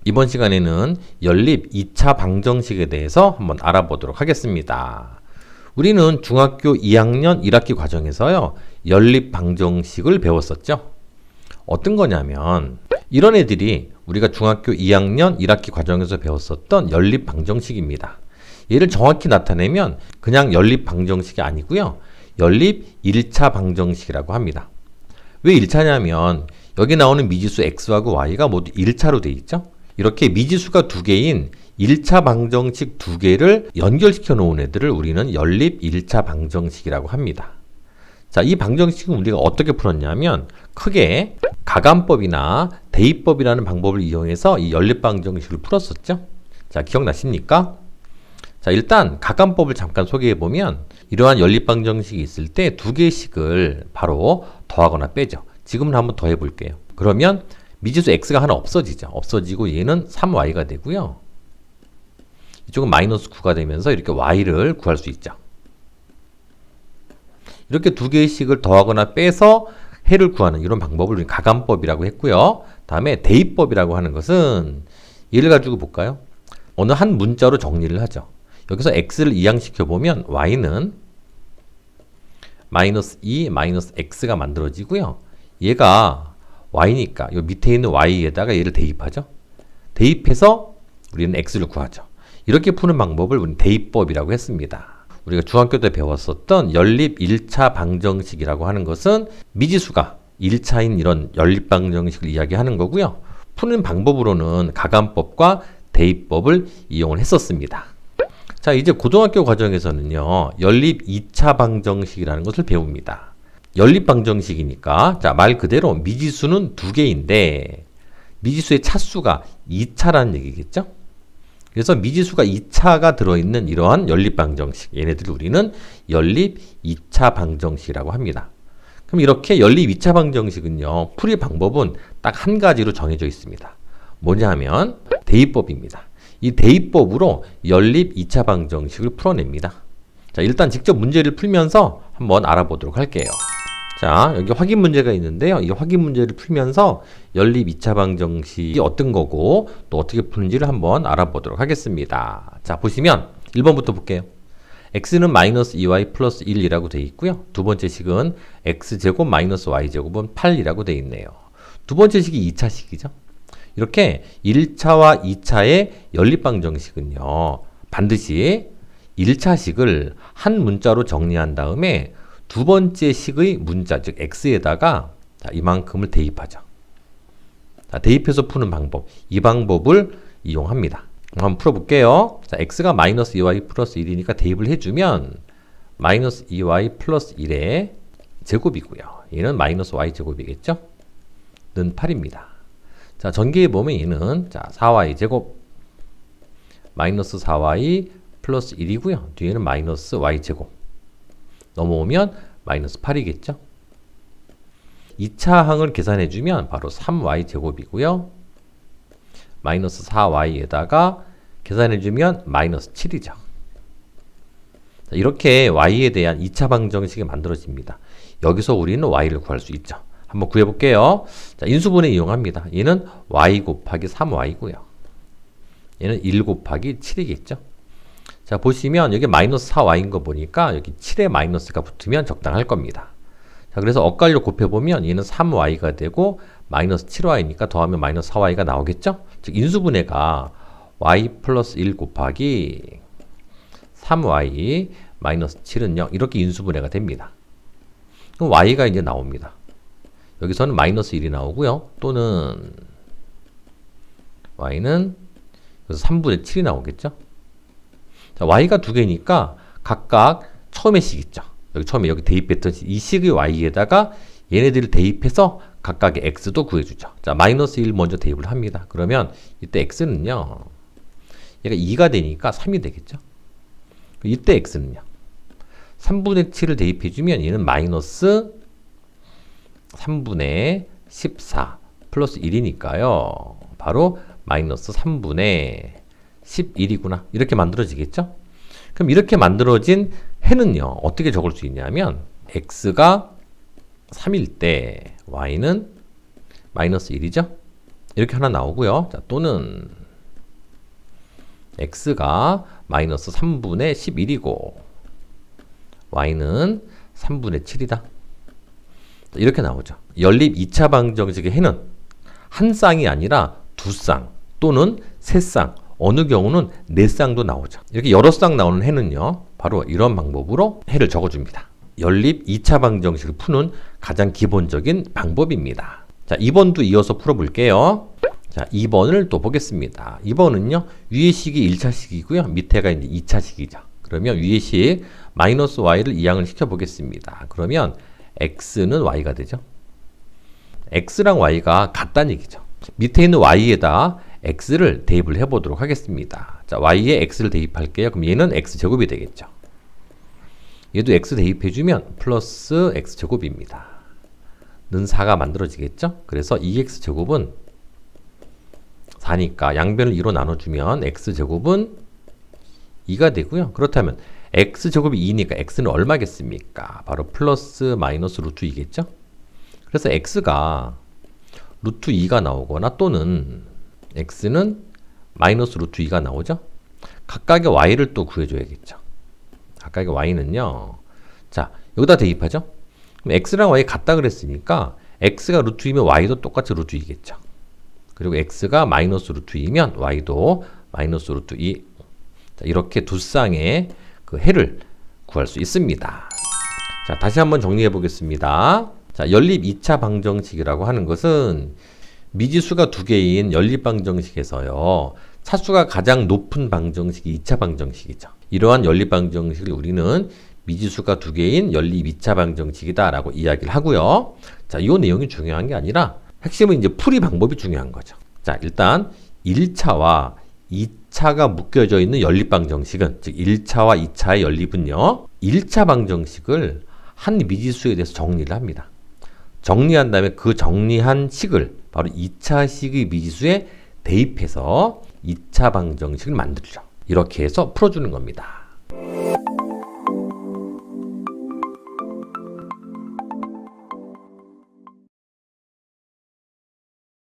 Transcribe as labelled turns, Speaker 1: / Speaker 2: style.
Speaker 1: 이번 시간에는 연립 2차 방정식에 대해서 한번 알아보도록 하겠습니다. 우리는 중학교 2학년 1학기 과정에서요, 연립 방정식을 배웠었죠. 어떤 거냐면 이런 애들이 우리가 중학교 2학년 1학기 과정에서 배웠었던 연립 방정식입니다. 얘를 정확히 나타내면 그냥 연립 방정식이 아니고요, 연립 1차 방정식이라고 합니다. 왜 1차냐면 여기 나오는 미지수 x하고 y가 모두 1차로 되어 있죠. 이렇게 미지수가 두 개인 1차 방정식 두 개를 연결시켜 놓은 애들을 우리는 연립 1차 방정식이라고 합니다. 자, 이 방정식은 우리가 어떻게 풀었냐면 크게 가감법이나 대입법이라는 방법을 이용해서 이 연립 방정식을 풀었었죠. 자, 기억나십니까? 자, 일단 가감법을 잠깐 소개해 보면 이러한 연립 방정식이 있을 때 두 개씩을 바로 더하거나 빼죠. 지금은 한번 더해 볼게요. 그러면 미지수 x가 하나 없어지죠. 없어지고 얘는 3y가 되고요. 이쪽은 마이너스 9가 되면서 이렇게 y를 구할 수 있죠. 이렇게 두 개씩을 더하거나 빼서 해를 구하는 이런 방법을 우리 가감법이라고 했고요. 다음에 대입법이라고 하는 것은 얘를 가지고 볼까요? 어느 한 문자로 정리를 하죠. 여기서 x를 이항시켜 보면 y는 마이너스 2 마이너스 x가 만들어지고요. 얘가 y니까 요 밑에 있는 y에다가 얘를 대입하죠. 대입해서 우리는 x를 구하죠. 이렇게 푸는 방법을 우리는 대입법이라고 했습니다. 우리가 중학교 때 배웠었던 연립 1차 방정식이라고 하는 것은 미지수가 1차인 이런 연립 방정식을 이야기하는 거고요. 푸는 방법으로는 가감법과 대입법을 이용을 했었습니다. 자, 이제 고등학교 과정에서는요, 연립 2차 방정식이라는 것을 배웁니다. 연립 방정식이니까, 자, 말 그대로 미지수는 두 개인데 미지수의 차수가 2차라는 얘기겠죠? 그래서 미지수가 2차가 들어있는 이러한 연립 방정식, 얘네들을 우리는 연립 2차 방정식이라고 합니다. 그럼 이렇게 연립 2차 방정식은요, 풀이 방법은 딱 한 가지로 정해져 있습니다. 뭐냐 하면 대입법입니다. 이 대입법으로 연립 2차 방정식을 풀어냅니다. 자, 일단 직접 문제를 풀면서 한번 알아보도록 할게요. 자, 여기 확인 문제가 있는데요. 이 확인 문제를 풀면서 연립 2차 방정식이 어떤 거고 또 어떻게 푸는지를 한번 알아보도록 하겠습니다. 자, 보시면 1번부터 볼게요. x는 마이너스 2y 플러스 1이라고 되어 있고요. 두 번째 식은 x제곱 마이너스 y제곱은 8이라고 되어 있네요. 두 번째 식이 2차 식이죠. 이렇게 1차와 2차의 연립 방정식은요, 반드시 1차식을 한 문자로 정리한 다음에 두 번째 식의 문자, 즉 x에다가 이만큼을 대입하죠. 자, 대입해서 푸는 방법, 이 방법을 이용합니다. 한번 풀어볼게요. 자, x가 마이너스 2y 플러스 1이니까 대입을 해주면 마이너스 2y 플러스 1의 제곱이고요. 얘는 마이너스 y 제곱이겠죠? 는 8입니다. 자, 전개해 보면 얘는 자, 4y 제곱 마이너스 4y 플러스 1이고요. 뒤에는 마이너스 y 제곱 넘어오면 마이너스 8이겠죠. 2차 항을 계산해 주면 바로 3y 제곱이고요. 마이너스 4y에다가 계산해 주면 마이너스 7이죠. 자, 이렇게 y에 대한 2차 방정식이 만들어집니다. 여기서 우리는 y를 구할 수 있죠. 한번 구해볼게요. 자, 인수분해 이용합니다. 얘는 y 곱하기 3y고요. 얘는 1 곱하기 7이겠죠. 자, 보시면 여기 마이너스 4y인 거 보니까 여기 7에 마이너스가 붙으면 적당할 겁니다. 자, 그래서 엇갈려 곱해보면 얘는 3y가 되고 마이너스 7y니까 더하면 마이너스 4y가 나오겠죠. 즉 인수분해가 y 플러스 1 곱하기 3y 마이너스 7은요, 이렇게 인수분해가 됩니다. 그럼 y가 이제 나옵니다. 여기서는 마이너스 1이 나오고요. 또는 y는 그래서 3분의 7이 나오겠죠. 자, y가 두 개니까 각각 처음의 식 있죠. 여기 처음에 여기 대입했던 이 식의 y에다가 얘네들을 대입해서 각각의 x도 구해주죠. 자, 마이너스 1 먼저 대입을 합니다. 그러면 이때 x는요, 얘가 2가 되니까 3이 되겠죠. 이때 x는요, 3분의 7을 대입해주면 얘는 마이너스 3분의 14 플러스 1이니까요. 바로 마이너스 3분의 11이구나. 이렇게 만들어지겠죠? 그럼 이렇게 만들어진 해는요, 어떻게 적을 수 있냐면 x가 3일 때 y는 마이너스 1이죠? 이렇게 하나 나오고요. 자, 또는 x가 마이너스 3분의 11이고 y는 3분의 7이다. 이렇게 나오죠. 연립 2차 방정식의 해는 한 쌍이 아니라 두 쌍 또는 세 쌍, 어느 경우는 네 쌍도 나오죠. 이렇게 여러 쌍 나오는 해는요, 바로 이런 방법으로 해를 적어줍니다. 연립 2차 방정식을 푸는 가장 기본적인 방법입니다. 자, 2번도 이어서 풀어볼게요. 자, 2번을 또 보겠습니다. 2번은요, 위의 식이 1차식이고요. 밑에가 이제 2차식이죠. 그러면 위의 식 마이너스 y를 이항을 시켜보겠습니다. 그러면 x는 y가 되죠. x랑 y가 같다는 얘기죠. 밑에 있는 y에다 x를 대입을 해보도록 하겠습니다. 자, y에 x를 대입할게요. 그럼 얘는 x제곱이 되겠죠. 얘도 x 대입해주면 플러스 x제곱입니다. 는 4가 만들어지겠죠. 그래서 2x제곱은 4니까 양변을 2로 나눠주면 x제곱은 2가 되고요. 그렇다면 x제곱이 2니까 x는 얼마겠습니까? 바로 플러스 마이너스 루트 2겠죠. 그래서 x가 루트 2가 나오거나 또는 x는 마이너스 루트 2가 나오죠. 각각의 y를 또 구해줘야겠죠. 각각의 y는요. 자, 여기다 대입하죠. 그럼 x랑 y 같다 그랬으니까 x가 루트 2면 y도 똑같이 루트 2겠죠. 그리고 x가 마이너스 루트 2면 y도 마이너스 루트 2. 자, 이렇게 두 쌍의 그 해를 구할 수 있습니다. 자, 다시 한번 정리해 보겠습니다. 자, 연립 2차 방정식이라고 하는 것은 미지수가 두 개인 연립 방정식에서요, 차수가 가장 높은 방정식이 2차 방정식이죠. 이러한 연립 방정식을 우리는 미지수가 두 개인 연립 2차 방정식이다 라고 이야기를 하고요. 자, 이 내용이 중요한 게 아니라 핵심은 이제 풀이 방법이 중요한 거죠. 자, 일단 1차와 2차가 묶여져 있는 연립 방정식은, 즉 1차와 2차의 연립은요, 1차 방정식을 한 미지수에 대해서 정리를 합니다. 정리한 다음에 그 정리한 식을 바로 2차 식의 미지수에 대입해서 2차 방정식을 만들죠. 이렇게 해서 풀어주는 겁니다.